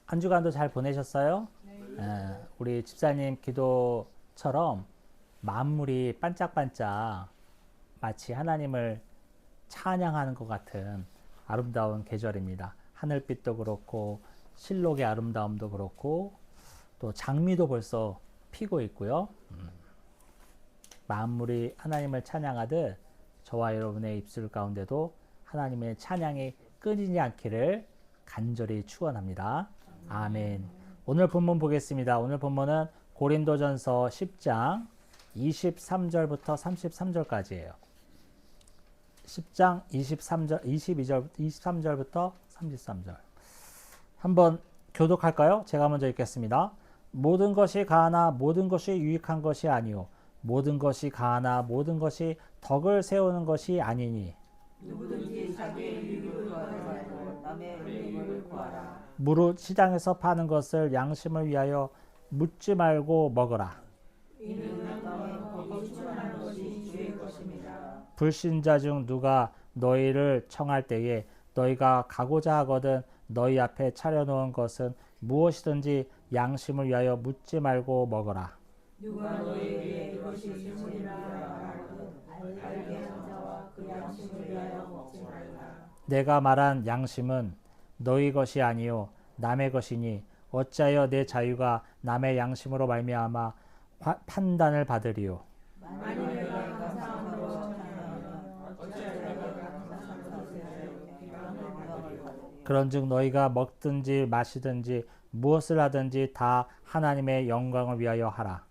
한 주간도 잘 보내셨어요? 우리 집사님 기도처럼 만물이 반짝반짝 마치 하나님을 찬양하는 것 같은 아름다운 계절입니다. 하늘빛도 그렇고 실록의 아름다움도 그렇고 또 장미도 벌써 피고 있고요. 만물이 하나님을 찬양하듯 저와 여러분의 입술 가운데도 하나님의 찬양이 끊이지 않기를 간절히 축원합니다. 아멘. 오늘 본문 보겠습니다. 오늘 본문은 고린도전서 10장 23절부터 33절까지예요. 10장 23절부터 33절. 한번 교독할까요? 제가 먼저 읽겠습니다. 모든 것이 가하나 모든 것이 유익한 것이 아니요 모든 것이 가하나 모든 것이 덕을 세우는 것이 아니니 누구든지 자기의 유익을 구하지 말고 남의 유익을 구하라. 무릇 시장에서 파는 것을 양심을 위하여 묻지 말고 먹으라. 이는 남의 거기 추천하는 것이 주의 것입니다. 불신자 중 누가 너희를 청할 때에 너희가 가고자 하거든 너희 앞에 차려놓은 것은 무엇이든지 양심을 위하여 묻지 말고 먹어라. 누가 너희에게 이것이 주문이라 말하거든 알게 한 자와 그 양심을 위하여 먹지 말라. 내가 말한 양심은 너희 것이 아니요 남의 것이니 어찌하여 내 자유가 남의 양심으로 말미암아 판단을 받으리요. 만일 내가 감사한 것을 하면 어찌하여 내가 감사한 것을 비방을 받으리요. 그런즉 너희가 먹든지 마시든지 무엇을 하든지 다 하나님의 영광을 위하여 하라.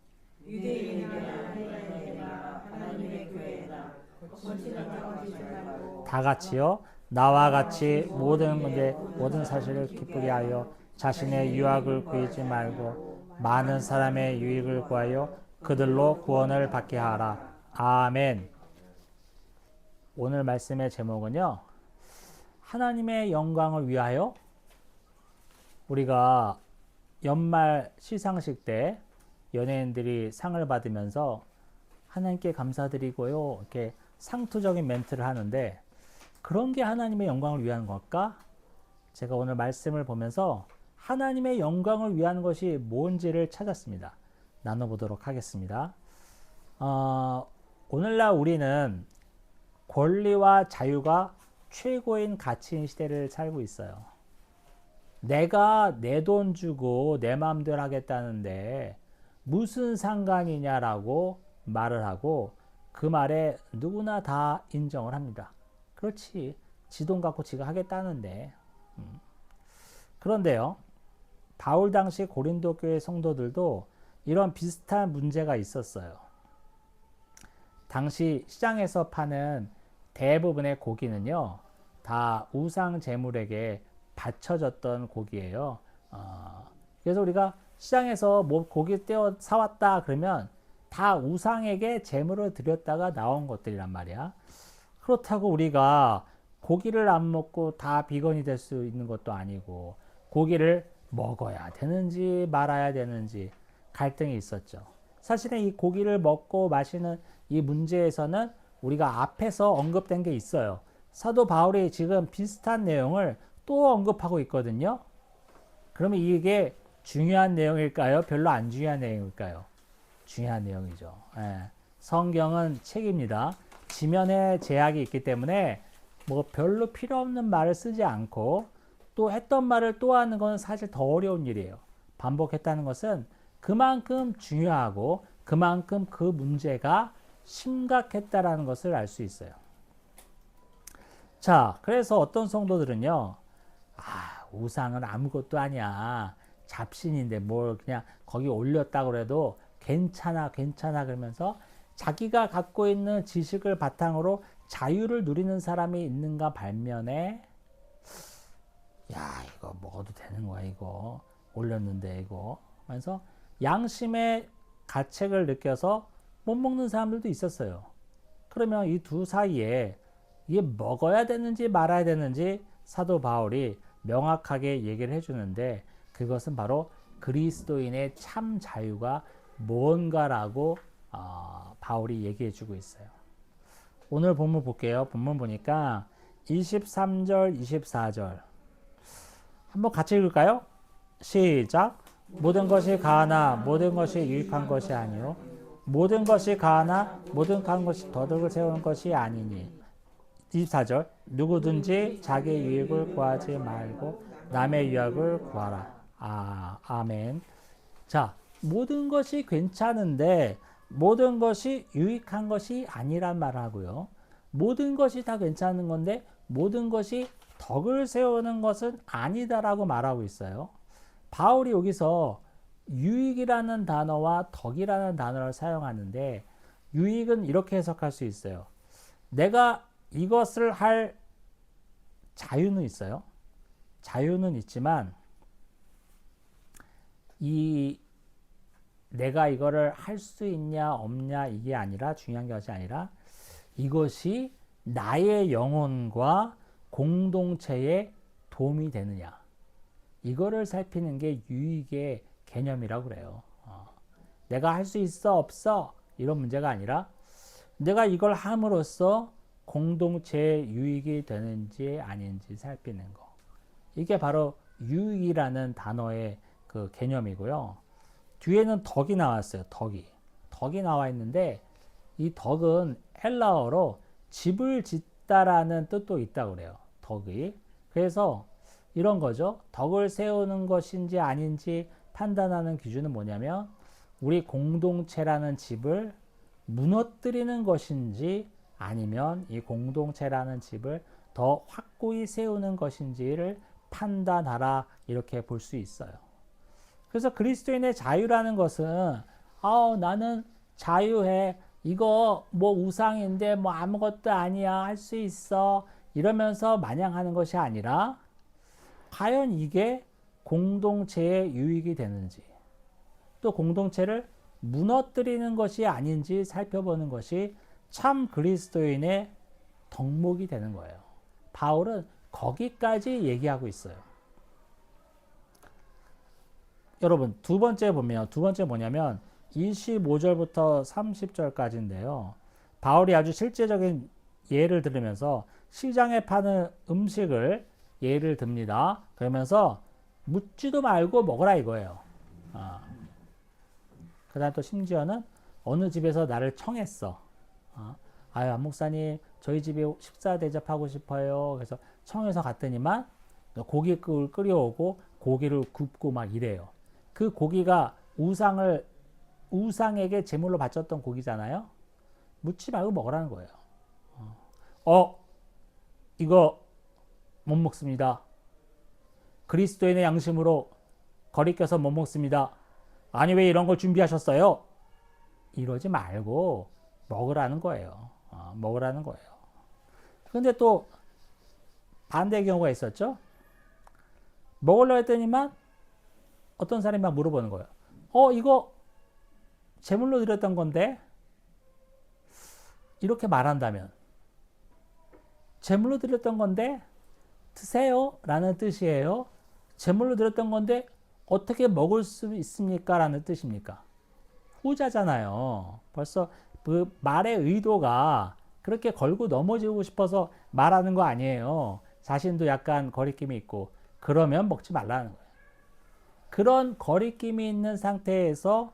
유대인이나 하나님의 교회나 거치는 당하지 말고 다 같이요. 나와 같이 모든 문제 모든 사실을 기쁘게 하여 자신의 유익을 구하지 말고 많은 사람의 유익을 구하여 그들로 구원을 받게 하라. 아멘. 오늘 말씀의 제목은요. 하나님의 영광을 위하여. 우리가 연말 시상식 때 연예인들이 상을 받으면서 하나님께 감사드리고요. 이렇게 상투적인 멘트를 하는데 그런 게 하나님의 영광을 위한 걸까? 제가 오늘 말씀을 보면서 하나님의 영광을 위한 것이 뭔지를 찾았습니다. 나눠보도록 하겠습니다. 오늘날 우리는 권리와 자유가 최고인 가치인 시대를 살고 있어요. 내가 내 돈 주고 내 마음대로 하겠다는데 무슨 상관이냐라고 말을 하고 그 말에 누구나 다 인정을 합니다. 그렇지. 지 돈 갖고 지가 하겠다는데. 그런데요. 바울 당시 고린도 교회 성도들도 이런 비슷한 문제가 있었어요. 당시 시장에서 파는 대부분의 고기는요. 다 우상 제물에게 바쳐졌던 고기예요. 그래서 우리가 시장에서 뭐 고기 떼어 사왔다 그러면 다 우상에게 제물을 드렸다가 나온 것들이란 말이야. 그렇다고 우리가 고기를 안 먹고 다 비건이 될 수 있는 것도 아니고 고기를 먹어야 되는지 말아야 되는지 갈등이 있었죠. 사실은 이 고기를 먹고 마시는 이 문제에서는 우리가 앞에서 언급된 게 있어요. 사도 바울이 지금 비슷한 내용을 또 언급하고 있거든요. 그러면 이게 중요한 내용일까요? 별로 안 중요한 내용일까요? 중요한 내용이죠. 성경은 책입니다. 지면에 제약이 있기 때문에 뭐 별로 필요 없는 말을 쓰지 않고 또 했던 말을 또 하는 건 사실 더 어려운 일이에요. 반복했다는 것은 그만큼 중요하고 그만큼 그 문제가 심각했다라는 것을 알 수 있어요. 자, 그래서 어떤 성도들은요, 우상은 아무것도 아니야. 잡신인데 뭘 그냥 거기 올렸다고 해도 괜찮아, 괜찮아 그러면서 자기가 갖고 있는 지식을 바탕으로 자유를 누리는 사람이 있는가 반면에 이거 먹어도 되는 거야 이거 올렸는데 이거 하면서 양심의 가책을 느껴서 못 먹는 사람들도 있었어요. 그러면 이 두 사이에 이게 먹어야 되는지 말아야 되는지 사도 바울이 명확하게 얘기를 해주는데 그것은 바로 그리스도인의 참 자유가 뭔가라고 바울이 얘기해주고 있어요. 오늘 본문 볼게요. 본문 보니까 23절, 24절 한번 같이 읽을까요? 시작. 모든 것이 가하나 모든 것이 유익한 것이 아니요 모든 것이 가하나 모든 것이 덕을 세우는 것이 아니니. 24절. 누구든지 자기 유익을 구하지 말고 남의 유익을 구하라. 아멘. 자, 모든 것이 괜찮은데 모든 것이 유익한 것이 아니란 말을 하고요. 모든 것이 다 괜찮은 건데 모든 것이 덕을 세우는 것은 아니다라고 말하고 있어요. 바울이 여기서 유익이라는 단어와 덕이라는 단어를 사용하는데 유익은 이렇게 해석할 수 있어요. 내가 이것을 할 자유는 있어요. 자유는 있지만 내가 이거를 할 수 있냐 없냐 이게 아니라 중요한 것이 아니라 이것이 나의 영혼과 공동체에 도움이 되느냐 이거를 살피는 게 유익의 개념이라고 그래요. 내가 할 수 있어 없어 이런 문제가 아니라 내가 이걸 함으로써 공동체에 유익이 되는지 아닌지 살피는 거. 이게 바로 유익이라는 단어의 그 개념이고요. 뒤에는 덕이 나왔어요. 덕이 나와 있는데 이 덕은 헬라어로 집을 짓다라는 뜻도 있다고 그래요. 덕이. 그래서 이런 거죠. 덕을 세우는 것인지 아닌지 판단하는 기준은 뭐냐면 우리 공동체라는 집을 무너뜨리는 것인지 아니면 이 공동체라는 집을 더 확고히 세우는 것인지를 판단하라 이렇게 볼 수 있어요. 그래서 그리스도인의 자유라는 것은 나는 자유해. 이거 뭐 우상인데 뭐 아무것도 아니야. 할 수 있어. 이러면서 마냥 하는 것이 아니라 과연 이게 공동체에 유익이 되는지 또 공동체를 무너뜨리는 것이 아닌지 살펴보는 것이 참 그리스도인의 덕목이 되는 거예요. 바울은 거기까지 얘기하고 있어요. 여러분 두 번째 뭐냐면 25절부터 30절까지인데요. 바울이 아주 실제적인 예를 들으면서 시장에 파는 음식을 예를 듭니다. 그러면서 묻지도 말고 먹으라 이거예요. 그 다음 또 심지어는 어느 집에서 나를 청했어. 안 목사님 저희 집에 식사 대접하고 싶어요. 그래서 청해서 갔더니만 고깃국을 끓여오고 고기를 굽고 막 이래요. 그 고기가 우상에게 제물로 바쳤던 고기잖아요. 묻지 말고 먹으라는 거예요. 이거 못 먹습니다. 그리스도인의 양심으로 거리껴서 못 먹습니다. 아니 왜 이런 걸 준비하셨어요? 이러지 말고 먹으라는 거예요. 먹으라는 거예요. 근데 또 반대의 경우가 있었죠. 먹으려고 했더니만 어떤 사람이 막 물어보는 거예요. 이거 제물로 드렸던 건데 이렇게 말한다면 제물로 드렸던 건데 드세요 라는 뜻이에요. 제물로 드렸던 건데 어떻게 먹을 수 있습니까? 라는 뜻입니까? 후자잖아요. 벌써 그 말의 의도가 그렇게 걸고 넘어지고 싶어서 말하는 거 아니에요. 자신도 약간 거리낌이 있고 그러면 먹지 말라는 거예요. 그런 거리낌이 있는 상태에서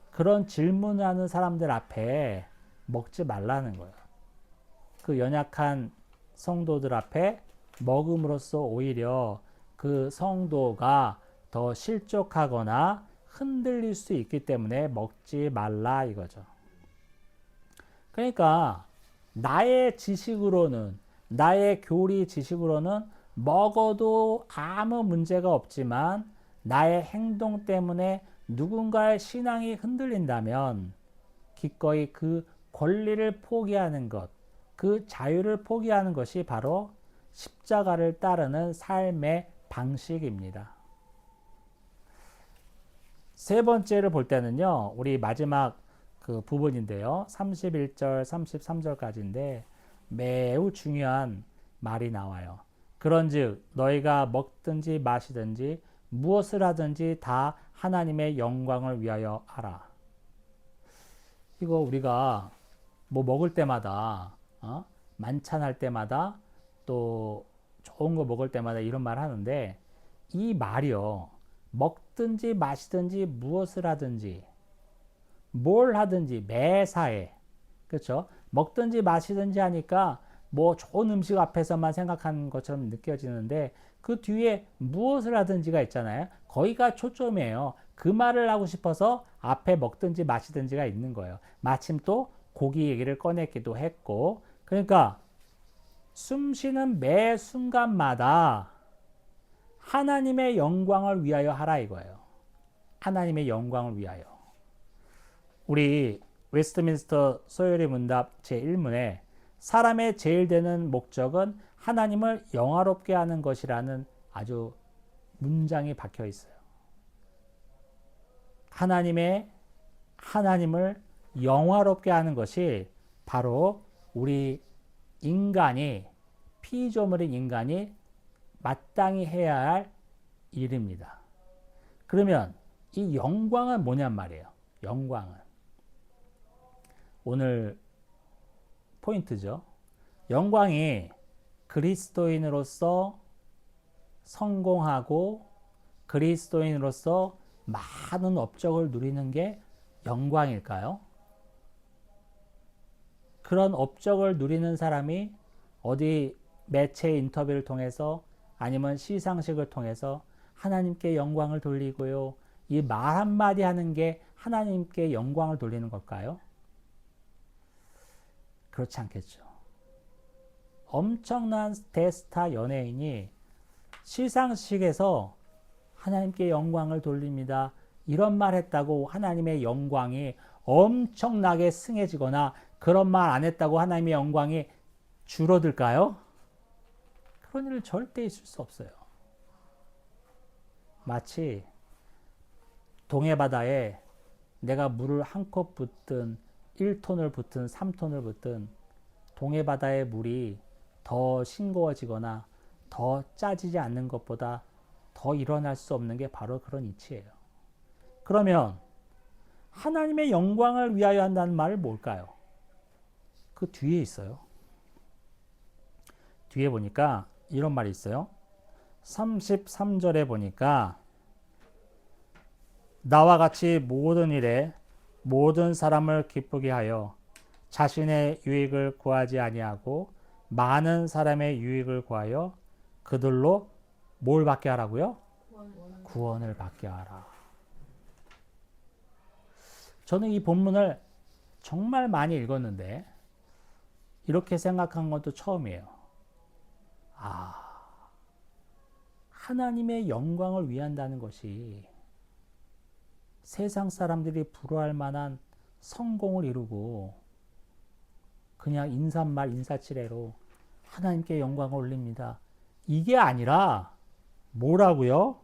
그런 질문하는 사람들 앞에 먹지 말라는 거예요. 그 연약한 성도들 앞에 먹음으로써 오히려 그 성도가 더 실족하거나 흔들릴 수 있기 때문에 먹지 말라 이거죠. 그러니까 나의 지식으로는 나의 교리 지식으로는 먹어도 아무 문제가 없지만 나의 행동 때문에 누군가의 신앙이 흔들린다면 기꺼이 그 권리를 포기하는 것, 그 자유를 포기하는 것이 바로 십자가를 따르는 삶의 방식입니다. 세 번째를 볼 때는요, 우리 마지막 그 부분인데요. 31절, 33절까지인데 매우 중요한 말이 나와요. 그런즉 너희가 먹든지 마시든지 무엇을 하든지 다 하나님의 영광을 위하여 하라. 이거 우리가 뭐 먹을 때마다 만찬할 때마다 또 좋은 거 먹을 때마다 이런 말 하는데 이 말이요. 먹든지 마시든지 무엇을 하든지 뭘 하든지 매사에 그렇죠? 먹든지 마시든지 하니까 뭐 좋은 음식 앞에서만 생각하는 것처럼 느껴지는데 그 뒤에 무엇을 하든지가 있잖아요. 거기가 초점이에요. 그 말을 하고 싶어서 앞에 먹든지 마시든지가 있는 거예요. 마침 또 고기 얘기를 꺼냈기도 했고 그러니까 숨 쉬는 매 순간마다 하나님의 영광을 위하여 하라 이거예요. 하나님의 영광을 위하여. 우리 웨스트민스터 소요리 문답 제1문에 사람의 제일 되는 목적은 하나님을 영화롭게 하는 것이라는 아주 문장이 박혀 있어요. 하나님을 영화롭게 하는 것이 바로 우리 인간이 피조물인 인간이 마땅히 해야 할 일입니다. 그러면 이 영광은 뭐냔 말이에요. 영광은 오늘 포인트죠. 영광이 그리스도인으로서 성공하고 그리스도인으로서 많은 업적을 누리는 게 영광일까요? 그런 업적을 누리는 사람이 어디 매체 인터뷰를 통해서 아니면 시상식을 통해서 하나님께 영광을 돌리고요. 이 말 한마디 하는 게 하나님께 영광을 돌리는 걸까요? 그렇지 않겠죠. 엄청난 대스타 연예인이 시상식에서 하나님께 영광을 돌립니다. 이런 말 했다고 하나님의 영광이 엄청나게 승해지거나 그런 말 안 했다고 하나님의 영광이 줄어들까요? 그런 일은 절대 있을 수 없어요. 마치 동해바다에 내가 물을 한 컵 붓든 1톤을 붓든 3톤을 붓든 동해바다의 물이 더 싱거워지거나 더 짜지지 않는 것보다 더 일어날 수 없는 게 바로 그런 이치예요. 그러면 하나님의 영광을 위하여 한다는 말은 뭘까요? 그 뒤에 있어요. 뒤에 보니까 이런 말이 있어요. 33절에 보니까 나와 같이 모든 일에 모든 사람을 기쁘게 하여 자신의 유익을 구하지 아니하고 많은 사람의 유익을 구하여 그들로 뭘 받게 하라고요? 구원을 받게 하라. 저는 이 본문을 정말 많이 읽었는데 이렇게 생각한 것도 처음이에요. 하나님의 영광을 위한다는 것이 세상 사람들이 부러워할 만한 성공을 이루고 그냥 인사말 인사치레로 하나님께 영광을 올립니다. 이게 아니라 뭐라고요?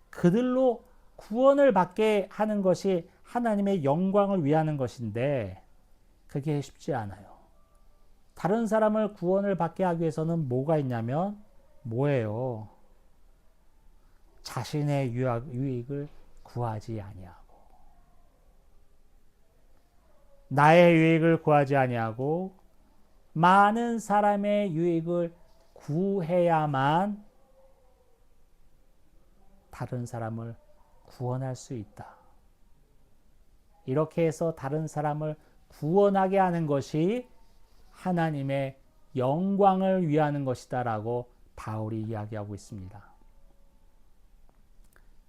그들로 구원을 받게 하는 것이 하나님의 영광을 위하는 것인데 그게 쉽지 않아요. 다른 사람을 구원을 받게 하기 위해서는 뭐가 있냐면 뭐예요? 자신의 유익을 구하지 아니하고 나의 유익을 구하지 아니하고 많은 사람의 유익을 구해야만 다른 사람을 구원할 수 있다. 이렇게 해서 다른 사람을 구원하게 하는 것이 하나님의 영광을 위하는 것이다라고 바울이 이야기하고 있습니다.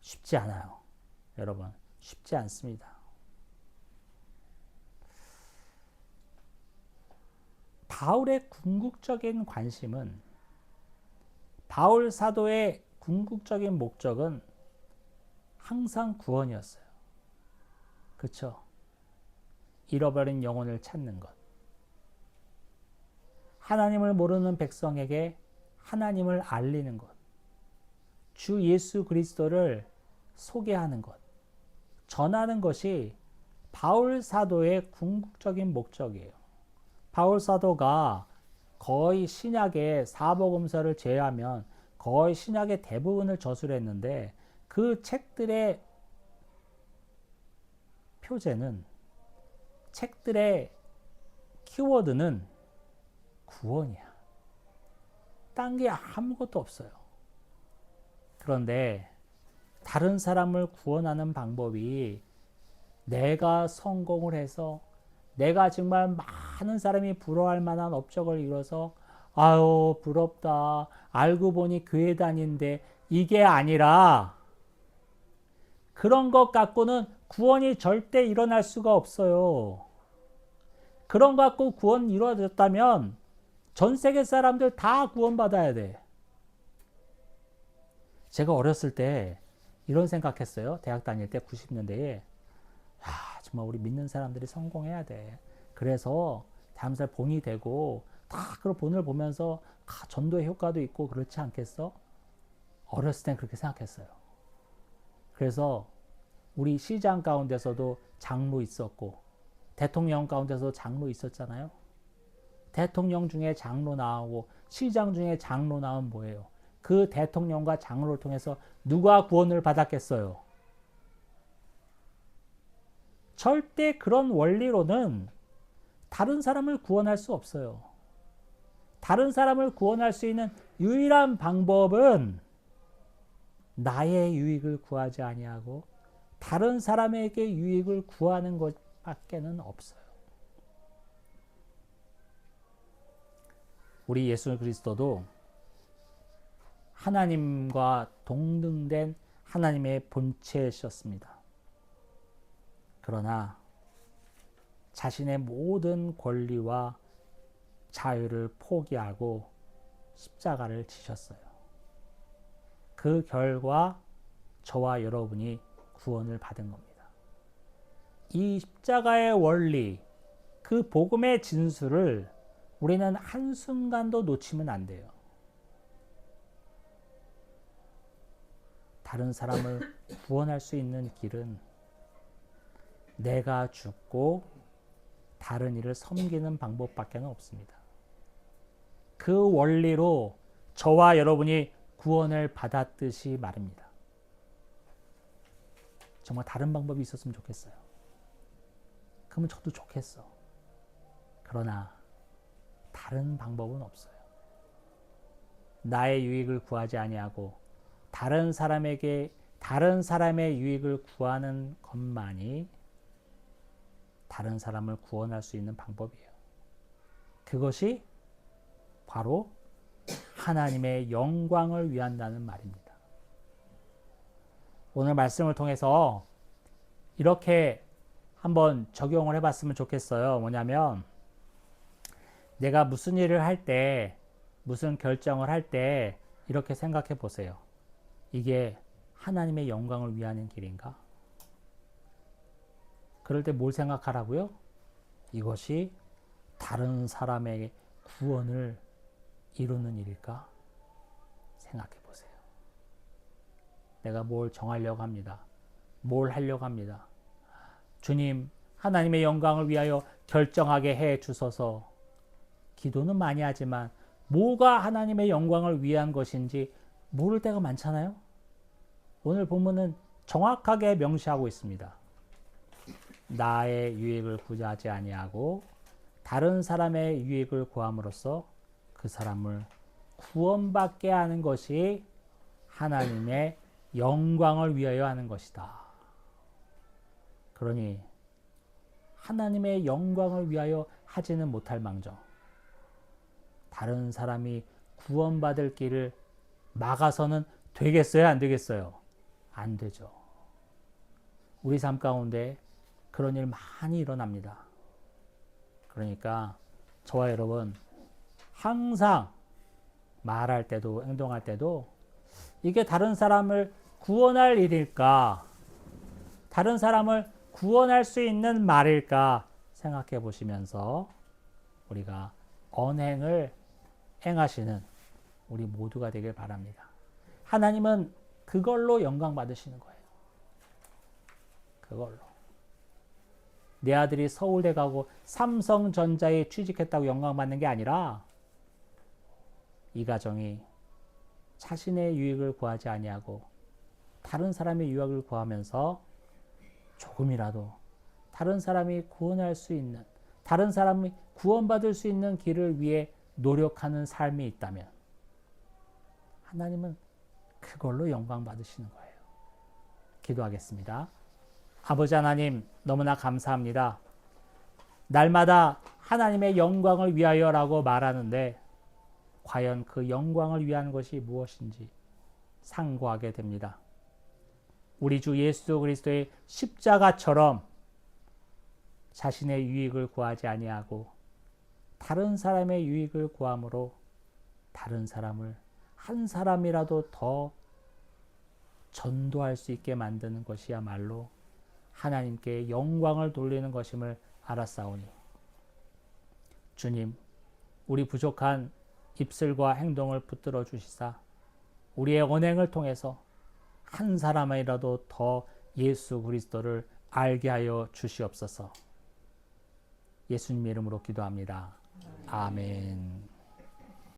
쉽지 않아요. 여러분, 쉽지 않습니다. 바울의 궁극적인 관심은 바울 사도의 궁극적인 목적은 항상 구원이었어요. 그렇죠? 잃어버린 영혼을 찾는 것. 하나님을 모르는 백성에게 하나님을 알리는 것. 주 예수 그리스도를 소개하는 것. 전하는 것이 바울 사도의 궁극적인 목적이에요. 바울 사도가 거의 신약의 사복음서를 제외하면 거의 신약의 대부분을 저술했는데 그 책들의 표제는 책들의 키워드는 구원이야. 딴 게 아무것도 없어요. 그런데 다른 사람을 구원하는 방법이 내가 성공을 해서 내가 정말 많은 사람이 부러워할 만한 업적을 이뤄서 아유 부럽다 알고 보니 교회 다니는데 이게 아니라 그런 것 갖고는 구원이 절대 일어날 수가 없어요. 그런 것 갖고 구원 이루어졌다면 전 세계 사람들 다 구원받아야 돼. 제가 어렸을 때 이런 생각했어요. 대학 다닐 때 90년대에 정말 우리 믿는 사람들이 성공해야 돼. 그래서 다음살 본이 되고 다 그 본을 보면서 전도의 효과도 있고 그렇지 않겠어? 어렸을 땐 그렇게 생각했어요. 그래서 우리 시장 가운데서도 장로 있었고 대통령 가운데서도 장로 있었잖아요. 대통령 중에 장로 나오고 시장 중에 장로 나오면 뭐예요? 그 대통령과 장로를 통해서 누가 구원을 받았겠어요? 절대 그런 원리로는 다른 사람을 구원할 수 없어요. 다른 사람을 구원할 수 있는 유일한 방법은 나의 유익을 구하지 아니하고 다른 사람에게 유익을 구하는 것밖에는 없어요. 우리 예수 그리스도도 하나님과 동등된 하나님의 본체셨습니다. 그러나 자신의 모든 권리와 자유를 포기하고 십자가를 지셨어요. 그 결과 저와 여러분이 구원을 받은 겁니다. 이 십자가의 원리, 그 복음의 진수를 우리는 한순간도 놓치면 안 돼요. 다른 사람을 구원할 수 있는 길은 내가 죽고 다른 이를 섬기는 방법밖에 없습니다. 그 원리로 저와 여러분이 구원을 받았듯이 말입니다. 정말 다른 방법이 있었으면 좋겠어요. 그러면 저도 좋겠어. 그러나 다른 방법은 없어요. 나의 유익을 구하지 아니하고 다른 사람에게 다른 사람의 유익을 구하는 것만이 다른 사람을 구원할 수 있는 방법이에요. 그것이 바로 하나님의 영광을 위한다는 말입니다. 오늘 말씀을 통해서 이렇게 한번 적용을 해봤으면 좋겠어요. 뭐냐면 내가 무슨 일을 할 때, 무슨 결정을 할 때 이렇게 생각해 보세요. 이게 하나님의 영광을 위하는 길인가? 그럴 때 뭘 생각하라고요? 이것이 다른 사람의 구원을 이루는 일일까? 생각해 보세요. 내가 뭘 정하려고 합니다. 뭘 하려고 합니다. 주님, 하나님의 영광을 위하여 결정하게 해 주소서. 기도는 많이 하지만 뭐가 하나님의 영광을 위한 것인지 모를 때가 많잖아요. 오늘 본문은 정확하게 명시하고 있습니다. 나의 유익을 구하지 아니하고 다른 사람의 유익을 구함으로써 그 사람을 구원받게 하는 것이 하나님의 영광을 위하여 하는 것이다. 그러니 하나님의 영광을 위하여 하지는 못할 망정 다른 사람이 구원받을 길을 막아서는 되겠어요? 안 되겠어요? 안 되죠. 우리 삶 가운데 그런 일 많이 일어납니다. 그러니까 저와 여러분 항상 말할 때도 행동할 때도 이게 다른 사람을 구원할 일일까? 다른 사람을 구원할 수 있는 말일까? 생각해 보시면서 우리가 언행을 행하시는 우리 모두가 되길 바랍니다. 하나님은 그걸로 영광 받으시는 거예요. 그걸로. 내 아들이 서울대 가고 삼성전자에 취직했다고 영광 받는 게 아니라 이 가정이 자신의 유익을 구하지 아니하고 다른 사람의 유익을 구하면서 조금이라도 다른 사람이 구원할 수 있는 다른 사람이 구원받을 수 있는 길을 위해 노력하는 삶이 있다면 하나님은 그걸로 영광 받으시는 거예요. 기도하겠습니다. 아버지 하나님, 너무나 감사합니다. 날마다 하나님의 영광을 위하여라고 말하는데 과연 그 영광을 위한 것이 무엇인지 상고하게 됩니다. 우리 주 예수 그리스도의 십자가처럼 자신의 유익을 구하지 아니하고 다른 사람의 유익을 구함으로 다른 사람을 한 사람이라도 더 전도할 수 있게 만드는 것이야말로 하나님께 영광을 돌리는 것임을 알았사오니 주님, 우리 부족한 입술과 행동을 붙들어 주시사 우리의 언행을 통해서 한 사람이라도 더 예수 그리스도를 알게 하여 주시옵소서. 예수님 이름으로 기도합니다. 아멘.